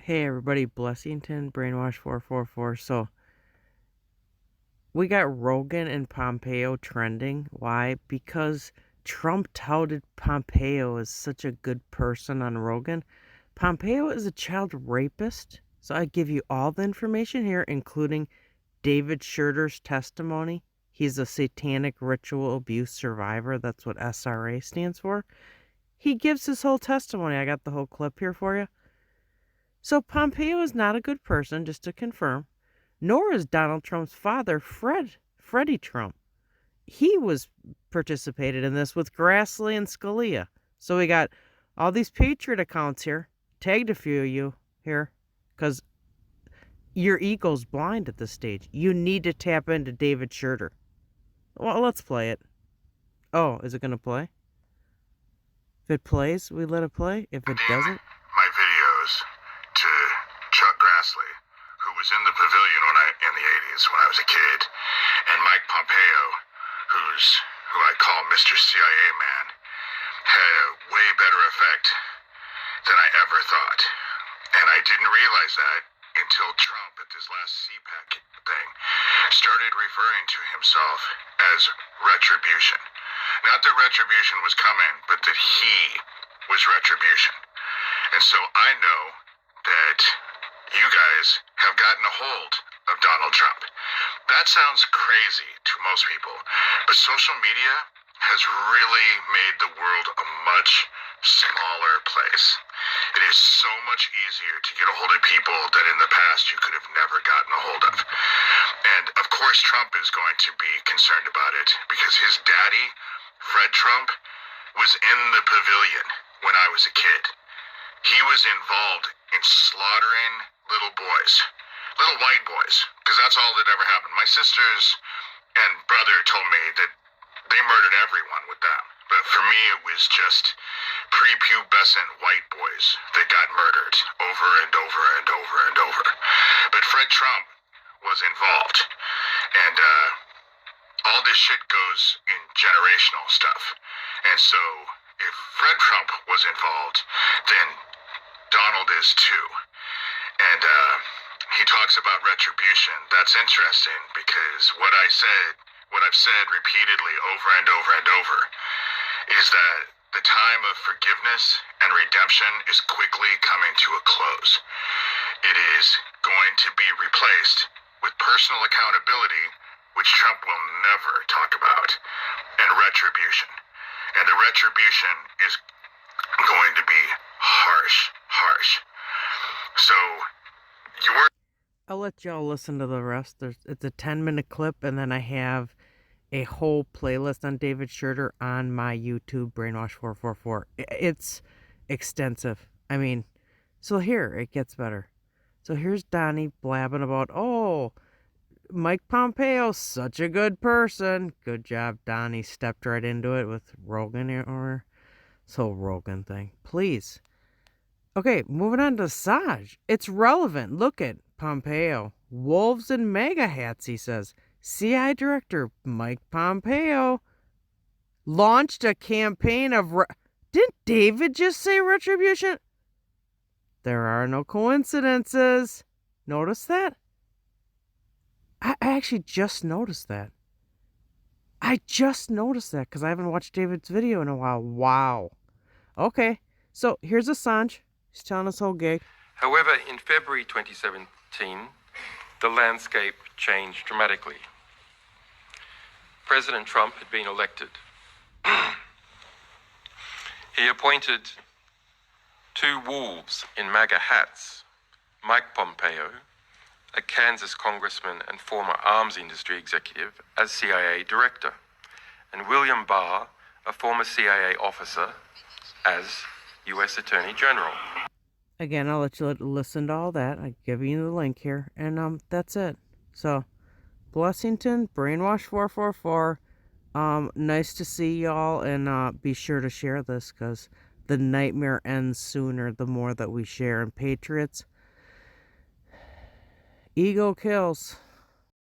Hey everybody, Blessington, Brainwash 444. So, we got Rogan and Pompeo trending. Why? Because Trump touted Pompeo as such a good person on Rogan. Pompeo is a child rapist. So, I give you all the information here, including David Shurter's testimony. He's a satanic ritual abuse survivor. That's what SRA stands for. He gives his whole testimony. I got the whole clip here for you. So Pompeo is not a good person, just to confirm, nor is Donald Trump's father, Freddie Trump. He was participated in this with Grassley and Scalia. So we got all these Patriot accounts here. Tagged a few of you here, because your ego's blind at this stage. You need to tap into David Shurter. Well, let's play it. Oh, is it going to play? If it plays, we let it play. If it doesn't... my videos to Chuck Grassley, who was in the pavilion in the 80s when I was a kid, and Mike Pompeo, who I call Mr. CIA Man, had a way better effect than I ever thought. And I didn't realize that until Trump, at this last CPAC thing, started referring to himself as retribution. Not that retribution was coming, but that he was retribution. And so I know that you guys have gotten a hold of Donald Trump. That sounds crazy to most people, but social media has really made the world a much smaller place. It is so much easier to get a hold of people that in the past you could have never gotten a hold of. And of course Trump is going to be concerned about it because his daddy, Fred Trump, was in the pavilion when I was a kid. He was involved in slaughtering little boys, little white boys, because that's all that ever happened. My sisters and brother told me that they murdered everyone with them. But for me, it was just prepubescent white boys that got murdered over and over and over and over. But Fred Trump was involved. And all this shit goes in generational stuff. And so if Fred Trump was involved, then Donald is too. And he talks about retribution. That's interesting because what I've said repeatedly over and over and over is that the time of forgiveness and redemption is quickly coming to a close. It is going to be replaced with personal accountability, which Trump will never talk about, and retribution. And the retribution is going to be harsh. So, I'll let y'all listen to the rest. It's a 10-minute clip, and then I have a whole playlist on David Shurter on my YouTube, Brainwash444. It's extensive. I mean, so here, it gets better. So here's Donnie blabbing about, oh, Mike Pompeo, such a good person. Good job, Donnie. Stepped right into it with Rogan or this whole Rogan thing. Please. Okay, moving on to Assange. It's relevant. Look at Pompeo. Wolves in MAGA hats, he says. CI Director Mike Pompeo launched a campaign of... Didn't David just say retribution? There are no coincidences. Notice that? I actually just noticed that. I just noticed that because I haven't watched David's video in a while. Wow. Okay, so here's Assange. He's telling us whole gig. However, in February 2017, the landscape changed dramatically. President Trump had been elected. He appointed two wolves in MAGA hats, Mike Pompeo, a Kansas congressman and former arms industry executive, as CIA director, and William Barr, a former CIA officer, as U.S. Attorney General. Again, I'll let you listen to all that. I give you the link here, and that's it. So, Blessington, Brainwash444. Nice to see y'all, and be sure to share this, because the nightmare ends sooner the more that we share. And Patriots, ego kills.